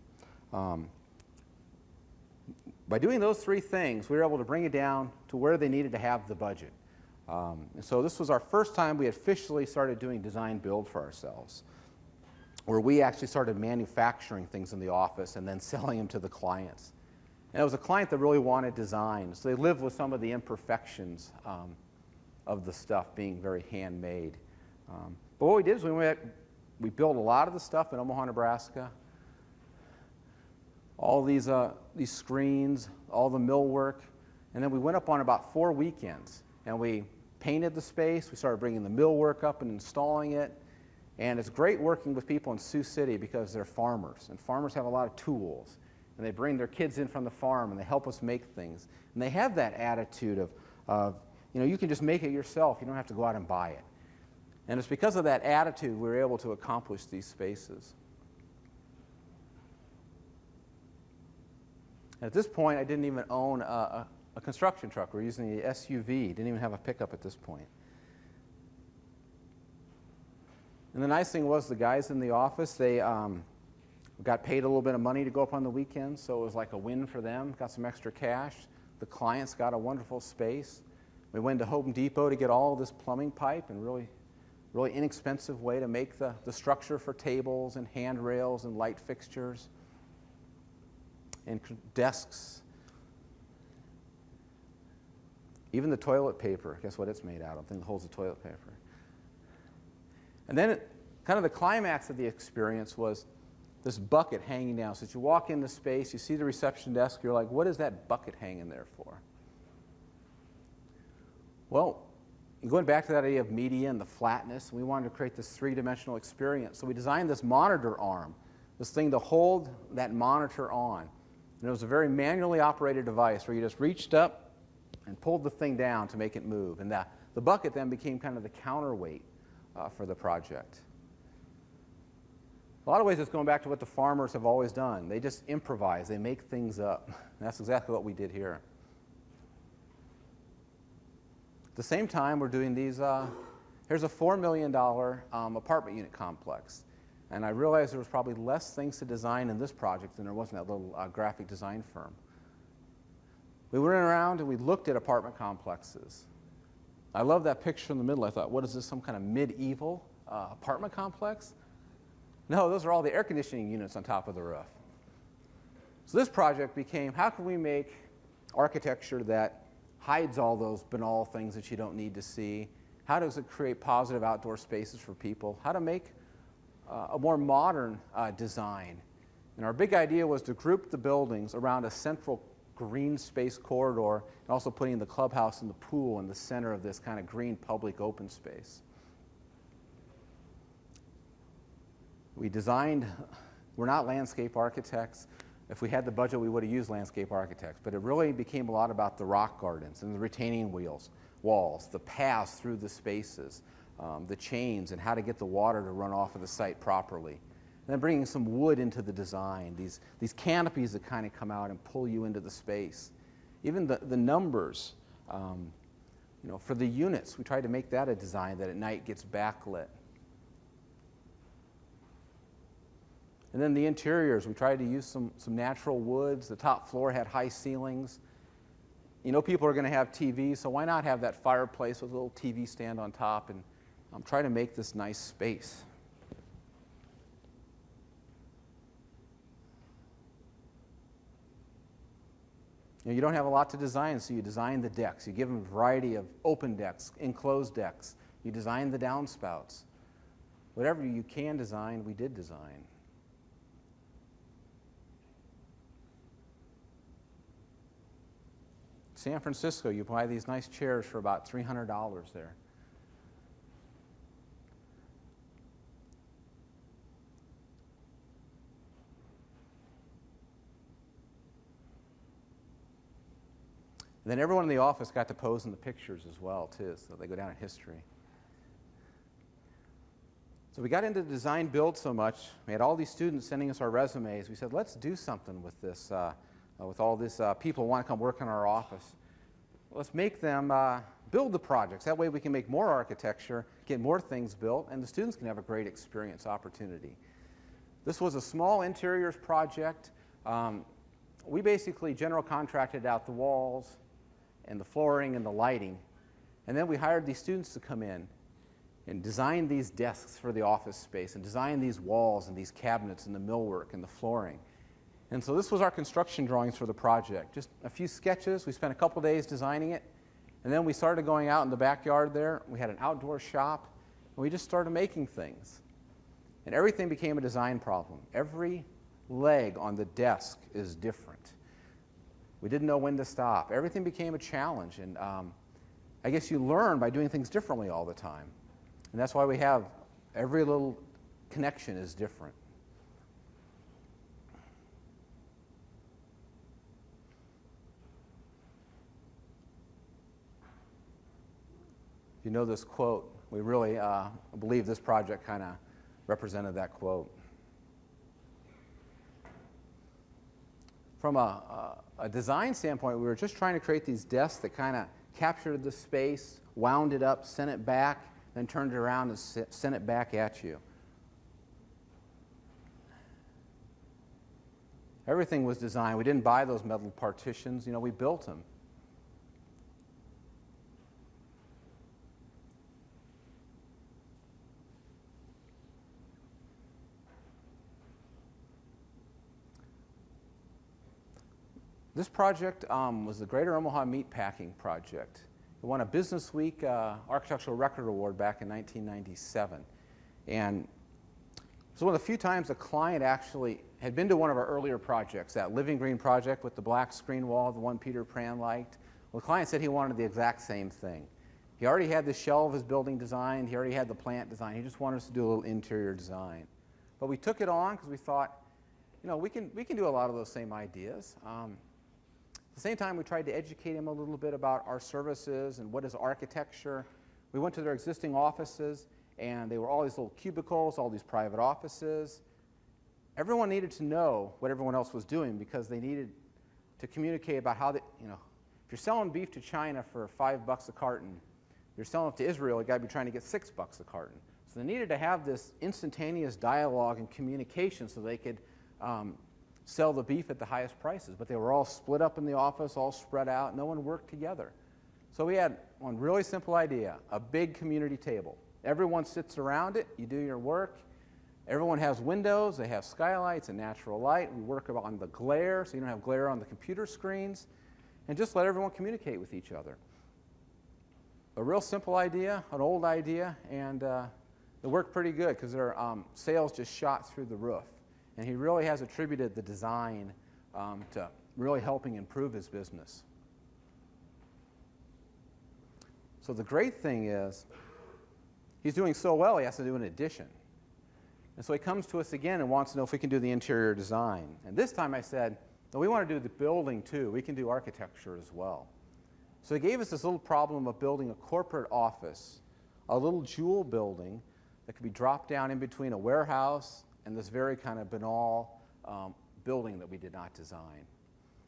By doing those three things, we were able to bring it down to where they needed to have the budget. And so this was our first time we officially started doing design build for ourselves, where we actually started manufacturing things in the office and then selling them to the clients. And it was a client that really wanted design, so they lived with some of the imperfections of the stuff being very handmade. But what we did is we built a lot of the stuff in Omaha, Nebraska. All these screens, all the millwork, and then we went up on about 4 weekends, and we painted the space. We started bringing the millwork up and installing it, and it's great working with people in Sioux City because they're farmers, and farmers have a lot of tools, and they bring their kids in from the farm, and they help us make things, and they have that attitude of you know, you can just make it yourself. You don't have to go out and buy it, and it's because of that attitude we were able to accomplish these spaces. At this point, I didn't even own a construction truck. We were using the SUV. Didn't even have a pickup at this point. And the nice thing was the guys in the office, they got paid a little bit of money to go up on the weekends, so it was like a win for them. Got some extra cash. The clients got a wonderful space. We went to Home Depot to get all of this plumbing pipe, and really inexpensive way to make the structure for tables and handrails and light fixtures and desks. Even the toilet paper, guess what it's made out of? The thing that holds the toilet paper. And then kind of the climax of the experience was this bucket hanging down. So as you walk into space, you see the reception desk, you're like, what is that bucket hanging there for? Well, going back to that idea of media and the flatness, we wanted to create this three-dimensional experience. So we designed this monitor arm, this thing to hold that monitor on. And it was a very manually operated device where you just reached up and pulled the thing down to make it move. And the bucket then became kind of the counterweight for the project. A lot of ways it's going back to what the farmers have always done. They just improvise. They make things up. And that's exactly what we did here. At the same time, we're doing these, here's a $4 million apartment unit complex. And I realized there was probably less things to design in this project than there was in that little graphic design firm. We went around and we looked at apartment complexes. I love that picture in the middle. I thought, what is this, some kind of medieval apartment complex? No, those are all the air conditioning units on top of the roof. So this project became, how can we make architecture that hides all those banal things that you don't need to see? How does it create positive outdoor spaces for people? How to make a more modern design. And our big idea was to group the buildings around a central green space corridor and also putting the clubhouse and the pool in the center of this kind of green public open space. We designed, we're not landscape architects. If we had the budget, we would have used landscape architects, but it really became a lot about the rock gardens and the retaining walls, the paths through the spaces, the chains, and how to get the water to run off of the site properly. And then bringing some wood into the design, these canopies that kind of come out and pull you into the space. Even the numbers, you know, for the units, we tried to make that a design that at night gets backlit. And then the interiors, we tried to use some natural woods. The top floor had high ceilings. You know, people are going to have TVs, so why not have that fireplace with a little TV stand on top and try to make this nice space. You know, you don't have a lot to design, so you design the decks. You give them a variety of open decks, enclosed decks. You design the downspouts. Whatever you can design, we did design. San Francisco, you buy these nice chairs for about $300 there. And then everyone in the office got to pose in the pictures as well, too, so they go down in history. So we got into design build so much, we had all these students sending us our resumes. We said, let's do something with this, with all these people who want to come work in our office. Let's make them build the projects. That way we can make more architecture, get more things built, and the students can have a great experience opportunity. This was a small interiors project. We basically general contracted out the walls and the flooring and the lighting. And then we hired these students to come in and design these desks for the office space and design these walls and these cabinets and the millwork and the flooring. And so this was our construction drawings for the project. Just a few sketches. We spent a couple days designing it. And then we started going out in the backyard there. We had an outdoor shop. And we just started making things. And everything became a design problem. Every leg on the desk is different. We didn't know when to stop. Everything became a challenge, and I guess you learn by doing things differently all the time. And that's why we have every little connection is different. You know this quote. We really believe this project kind of represented that quote. From a design standpoint, we were just trying to create these desks that kind of captured the space, wound it up, sent it back, then turned it around and sent it back at you. Everything was designed. We didn't buy those metal partitions. You know, we built them. This project was the Greater Omaha Meatpacking Project. It won a Business Week Architectural Record Award back in 1997. And it was one of the few times a client actually had been to one of our earlier projects, that Living Green project with the black screen wall, the one Peter Pran liked. Well, the client said he wanted the exact same thing. He already had the shell of his building designed. He already had the plant designed. He just wanted us to do a little interior design. But we took it on because we thought, you know, we can do a lot of those same ideas. At the same time, we tried to educate him a little bit about our services and what is architecture. We went to their existing offices, and they were all these little cubicles, all these private offices. Everyone needed to know what everyone else was doing because they needed to communicate about how they, you know, if you're selling beef to China for $5 a carton, you're selling it to Israel, you got to be trying to get $6 a carton. So they needed to have this instantaneous dialogue and communication so they could sell the beef at the highest prices, but they were all split up in the office, all spread out. No one worked together. So we had one really simple idea, a big community table. Everyone sits around it, you do your work. Everyone has windows, they have skylights and natural light. We work on the glare, so you don't have glare on the computer screens, and just let everyone communicate with each other. A real simple idea, an old idea, and it worked pretty good because their sales just shot through the roof. And he really has attributed the design to really helping improve his business. So the great thing is, he's doing so well, he has to do an addition. And so he comes to us again and wants to know if we can do the interior design. And this time I said, no, we want to do the building too. We can do architecture as well. So he gave us this little problem of building a corporate office, a little jewel building that could be dropped down in between a warehouse and this very kind of banal building that we did not design.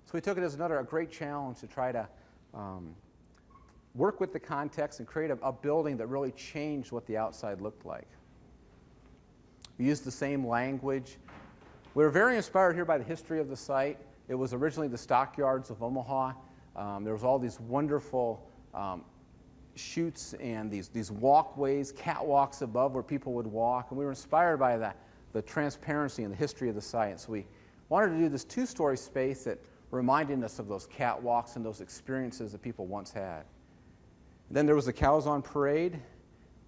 So we took it as a great challenge to try to work with the context and create a building that really changed what the outside looked like. We used the same language. We were very inspired here by the history of the site. It was originally the stockyards of Omaha. There was all these wonderful chutes and these walkways, catwalks above where people would walk, and we were inspired by the transparency and the history of the site. So we wanted to do this two-story space that reminded us of those catwalks and those experiences that people once had. Then there was the Cows on Parade,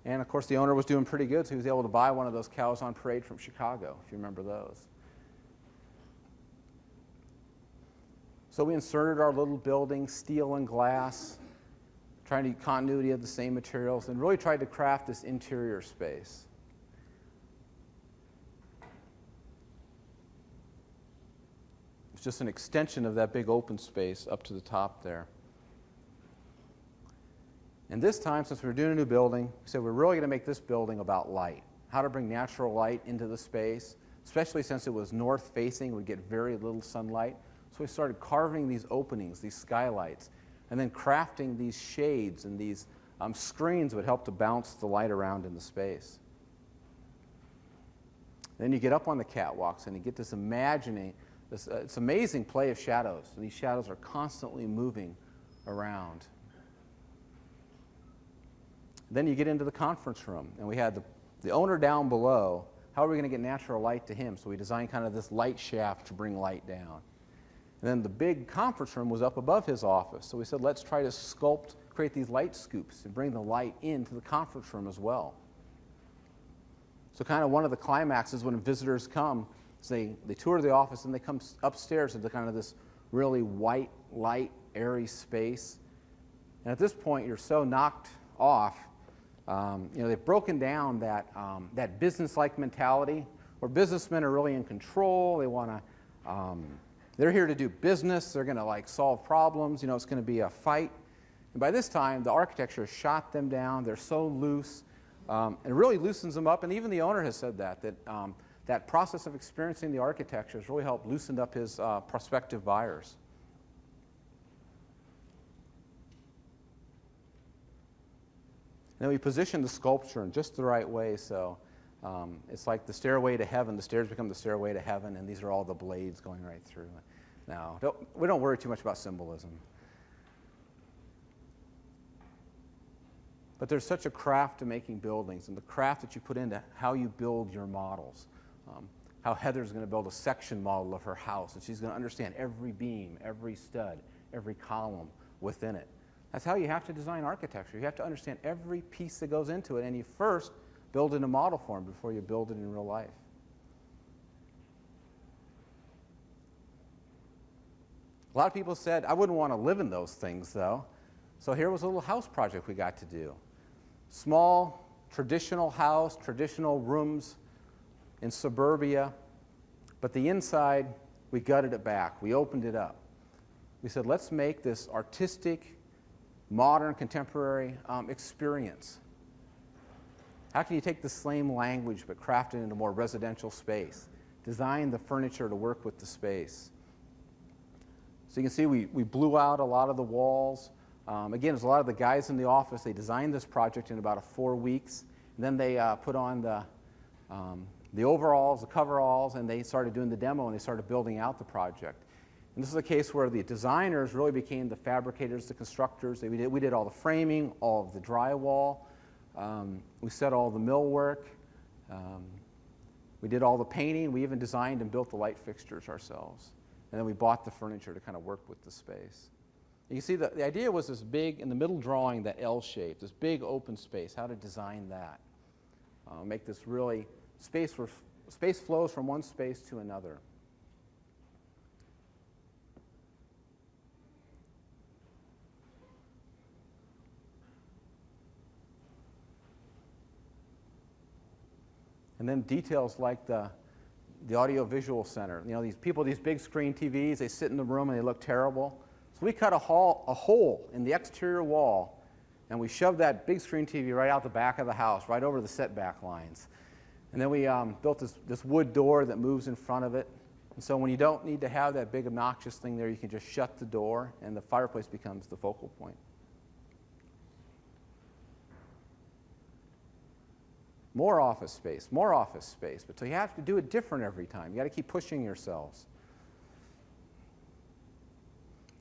and of course the owner was doing pretty good, so he was able to buy one of those Cows on Parade from Chicago, if you remember those. So we inserted our little building, steel and glass, trying to get continuity of the same materials, and really tried to craft this interior space. It's just an extension of that big open space up to the top there. And this time, since we were doing a new building, we said we're really going to make this building about light, how to bring natural light into the space, especially since it was north-facing, we'd get very little sunlight. So we started carving these openings, these skylights, and then crafting these shades and these screens would help to bounce the light around in the space. Then you get up on the catwalks and you get this imagining, it's amazing play of shadows. And these shadows are constantly moving around. Then you get into the conference room, and we had the owner down below. How are we going to get natural light to him? So we designed kind of this light shaft to bring light down. And then the big conference room was up above his office. So we said, let's try to create these light scoops and bring the light into the conference room as well. So kind of one of the climaxes when visitors come, they tour the office and they come upstairs into kind of this really white, light, airy space. And at this point, you're so knocked off. They've broken down that business-like mentality where businessmen are really in control. They want to, they're here to do business. They're going to solve problems. It's going to be a fight. And by this time, the architecture has shot them down. They're so loose. It really loosens them up. And even the owner has said that process of experiencing the architecture has really helped loosen up his prospective buyers. And then we position the sculpture in just the right way, so it's like the stairway to heaven. The stairs become the stairway to heaven, and these are all the blades going right through. Now, we don't worry too much about symbolism. But there's such a craft to making buildings, and the craft that you put into how you build your models. How Heather's going to build a section model of her house, and she's going to understand every beam, every stud, every column within it. That's how you have to design architecture. You have to understand every piece that goes into it, and you first build in a model form before you build it in real life. A lot of people said, I wouldn't want to live in those things, though. So here was a little house project we got to do. Small, traditional house, traditional rooms in suburbia, but the inside, we gutted it back. We opened it up. We said, let's make this artistic, modern, contemporary experience. How can you take the same language but craft it into a more residential space? Design the furniture to work with the space. So you can see we blew out a lot of the walls. Again, there's a lot of the guys in the office. They designed this project in about 4 weeks. And then they put on the overalls, the coveralls, and they started doing the demo, and they started building out the project. And this is a case where the designers really became the fabricators, the constructors. We did all the framing, all of the drywall. We set all the millwork. We did all the painting. We even designed and built the light fixtures ourselves. And then we bought the furniture to kind of work with the space. You can see the idea was this big, in the middle drawing, that L shape, this big open space, how to design that. Make this really space where space flows from one space to another. And then details like the audio-visual center. These people, these big screen TVs, they sit in the room and they look terrible. So we cut a hole in the exterior wall, and we shoved that big screen TV right out the back of the house, right over the setback lines. And then we built this wood door that moves in front of it. And so when you don't need to have that big obnoxious thing there, you can just shut the door, and the fireplace becomes the focal point. more office space, more office space. But so you have to do it different every time. You got to keep pushing yourselves.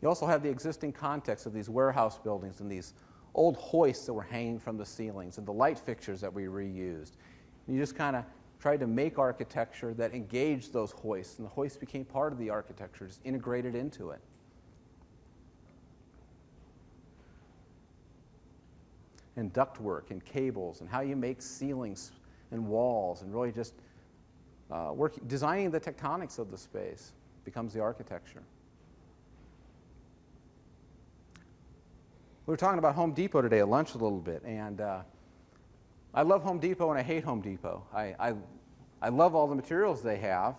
You also have the existing context of these warehouse buildings and these old hoists that were hanging from the ceilings and the light fixtures that we reused. And you just kind of tried to make architecture that engaged those hoists, and the hoists became part of the architecture, just integrated into it. And ductwork and cables and how you make ceilings and walls and really just designing the tectonics of the space becomes the architecture. We were talking about Home Depot today at lunch a little bit, and I love Home Depot and I hate Home Depot. I love all the materials they have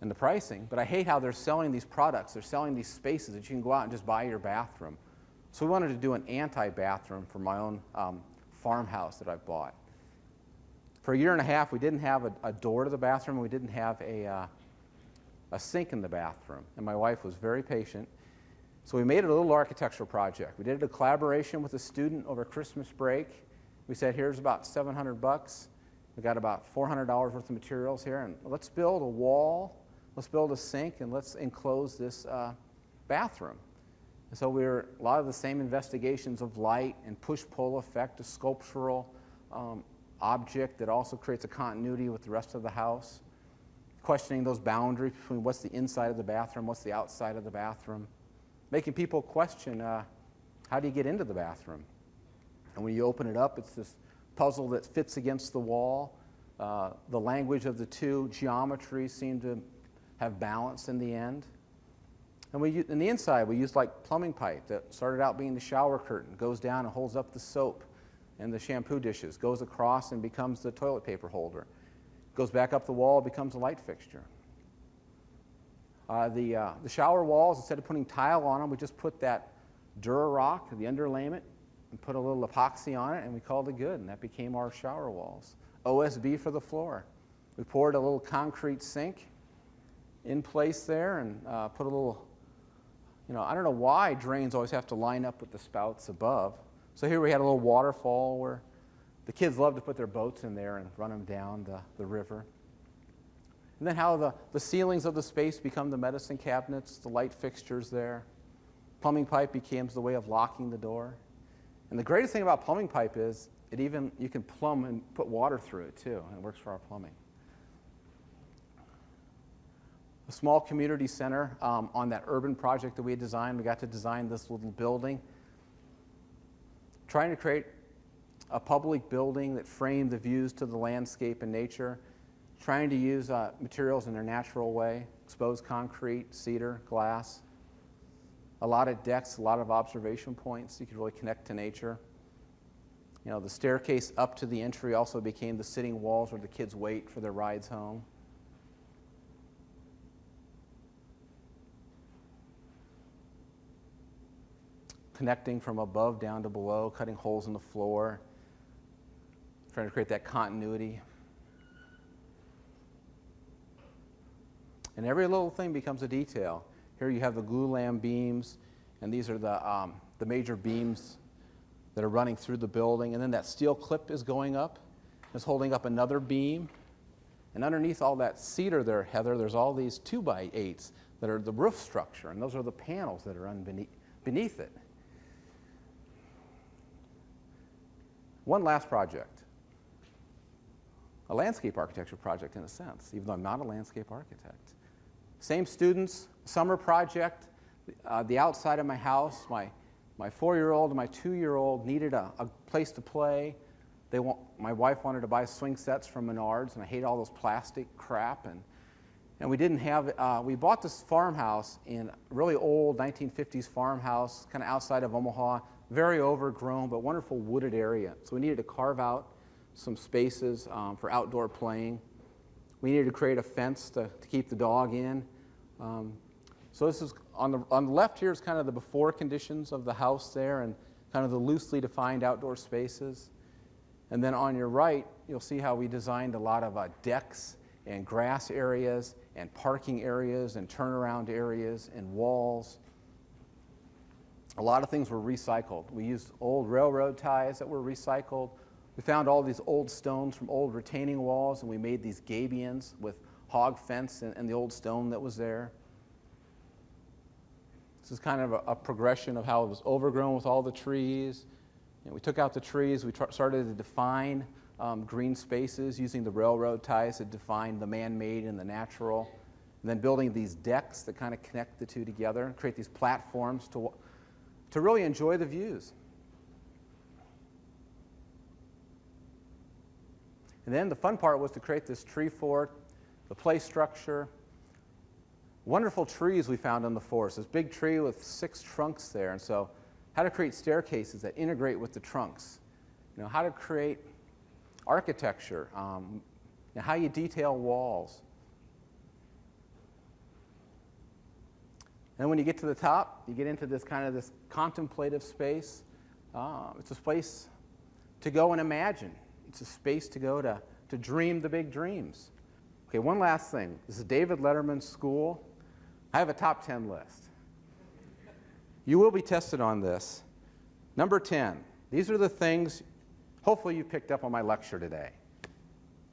and the pricing, but I hate how they're selling these products. They're selling these spaces that you can go out and just buy your bathroom. So we wanted to do an anti-bathroom for my own farmhouse that I bought. For a year and a half, we didn't have a door to the bathroom. We didn't have a sink in the bathroom. And my wife was very patient. So we made it a little architectural project. We did a collaboration with a student over Christmas break. We said, here's about $700. We got about $400 worth of materials here. And let's build a wall, let's build a sink, and let's enclose this bathroom. And so a lot of the same investigations of light and push-pull effect, a sculptural object that also creates a continuity with the rest of the house, questioning those boundaries between what's the inside of the bathroom, what's the outside of the bathroom, making people question how do you get into the bathroom. And when you open it up, it's this puzzle that fits against the wall. The language of the two geometries seem to have balance in the end. And in the inside, we used like plumbing pipe that started out being the shower curtain, goes down and holds up the soap and the shampoo dishes, goes across and becomes the toilet paper holder, goes back up the wall, becomes a light fixture. The shower walls, instead of putting tile on them, we just put that Durarock, the underlayment, and put a little epoxy on it, and we called it good, and that became our shower walls. OSB for the floor. We poured a little concrete sink in place there and put a little, I don't know why drains always have to line up with the spouts above. So here we had a little waterfall where the kids love to put their boats in there and run them down the river. And then how the ceilings of the space become the medicine cabinets, the light fixtures there. Plumbing pipe becomes the way of locking the door. And the greatest thing about plumbing pipe is you can plumb and put water through it too, and it works for our plumbing. A small community center on that urban project that we had designed. We got to design this little building, trying to create a public building that framed the views to the landscape and nature, trying to use materials in their natural way, exposed concrete, cedar, glass, a lot of decks, a lot of observation points. You could really connect to nature. The staircase up to the entry also became the sitting walls where the kids wait for their rides home. Connecting from above down to below, cutting holes in the floor, trying to create that continuity. And every little thing becomes a detail. Here you have the glulam beams, and these are the major beams that are running through the building. And then that steel clip is going up. It's holding up another beam. And underneath all that cedar there, Heather, there's all these 2x8s that are the roof structure, and those are the panels that are beneath it. One last project. A landscape architecture project in a sense, even though I'm not a landscape architect. Same students, summer project, the outside of my house, my 4-year-old and my 2-year-old needed a place to play. My wife wanted to buy swing sets from Menards, and I hate all those plastic crap. And we didn't have, we bought this farmhouse in a really old 1950s farmhouse, kind of outside of Omaha, very overgrown, but wonderful wooded area. So we needed to carve out some spaces for outdoor playing. We needed to create a fence to keep the dog in. So this is, on the left here is kind of the before conditions of the house there and kind of the loosely defined outdoor spaces. And then on your right, you'll see how we designed a lot of decks and grass areas and parking areas and turnaround areas and walls. A lot of things were recycled. We used old railroad ties that were recycled, We found all these old stones from old retaining walls, and we made these gabions with hog fence and the old stone that was there. This is kind of a progression of how it was overgrown with all the trees. And we took out the trees. We started to define green spaces using the railroad ties to define the man-made and the natural. And then building these decks that kind of connect the two together and create these platforms to really enjoy the views. And then the fun part was to create this tree fort, the play structure. Wonderful trees we found in the forest. This big tree with 6 trunks there. And so how to create staircases that integrate with the trunks. You know, how to create architecture, how you detail walls. And when you get to the top, you get into this kind of this contemplative space. It's a space to go and imagine. It's a space to go to dream the big dreams. Okay, one last thing. This is David Letterman's school. I have a top 10 list. You will be tested on this. Number 10. These are the things, hopefully you picked up on my lecture today.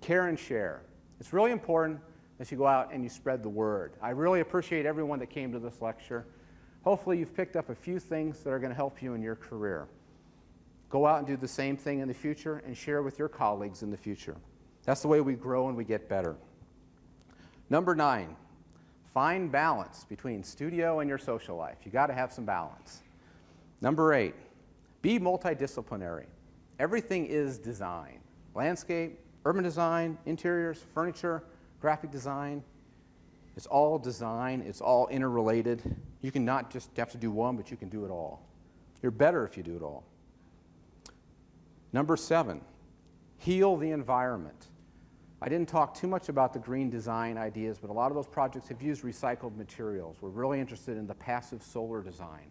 Care and share. It's really important that you go out and you spread the word. I really appreciate everyone that came to this lecture. Hopefully you've picked up a few things that are going to help you in your career. Go out and do the same thing in the future and share with your colleagues in the future. That's the way we grow and we get better. Number 9, find balance between studio and your social life. You got to have some balance. Number 8, be multidisciplinary. Everything is design. Landscape, urban design, interiors, furniture, graphic design. It's all design. It's all interrelated. You can not just have to do one, but you can do it all. You're better if you do it all. Number 7, heal the environment. I didn't talk too much about the green design ideas, but a lot of those projects have used recycled materials. We're really interested in the passive solar design.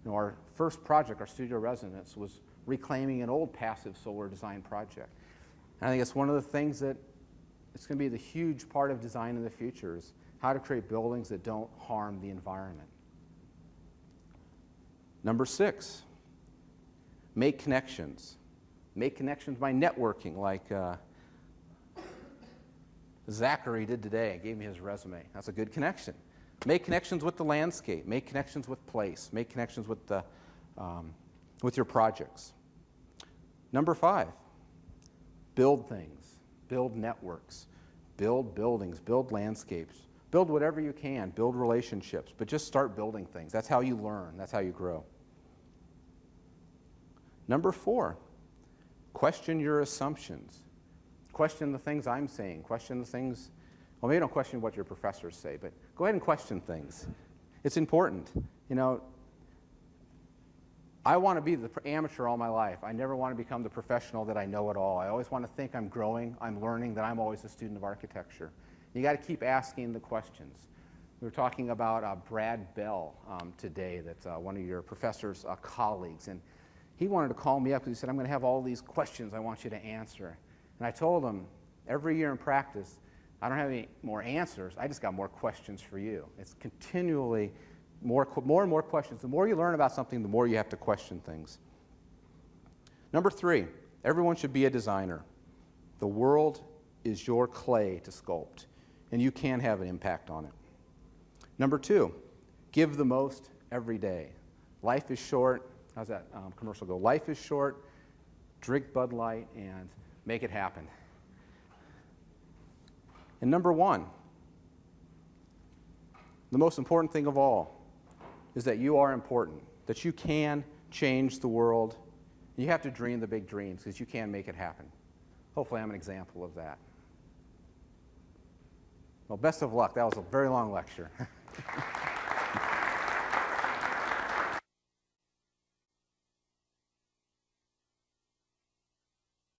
You know, our first project, our studio residence, was reclaiming an old passive solar design project. And I think it's one of the things that it's going to be the huge part of design in the future is how to create buildings that don't harm the environment. Number 6, make connections. Make connections by networking, like Zachary did today. Gave me his resume. That's a good connection. Make connections with the landscape. Make connections with place. Make connections with your projects. Number 5, build things. Build networks. Build buildings. Build landscapes. Build whatever you can. Build relationships. But just start building things. That's how you learn. That's how you grow. Number 4, question your assumptions. Question the things I'm saying. Question the things, well, maybe don't question what your professors say, but go ahead and question things. It's important. You know, I want to be the amateur all my life. I never want to become the professional that I know it all. I always want to think I'm growing, I'm learning, that I'm always a student of architecture. You got to keep asking the questions. We were talking about Brad Bell today, that's one of your professor's colleagues, and he wanted to call me up because he said, I'm going to have all these questions I want you to answer. And I told him, every year in practice, I don't have any more answers. I just got more questions for you. It's continually more and more questions. The more you learn about something, the more you have to question things. Number 3, everyone should be a designer. The world is your clay to sculpt, and you can have an impact on it. Number 2, give the most every day. Life is short. How's that commercial go? Life is short, drink Bud Light, and make it happen. And number 1, the most important thing of all is that you are important, that you can change the world. You have to dream the big dreams because you can make it happen. Hopefully I'm an example of that. Well, best of luck. That was a very long lecture.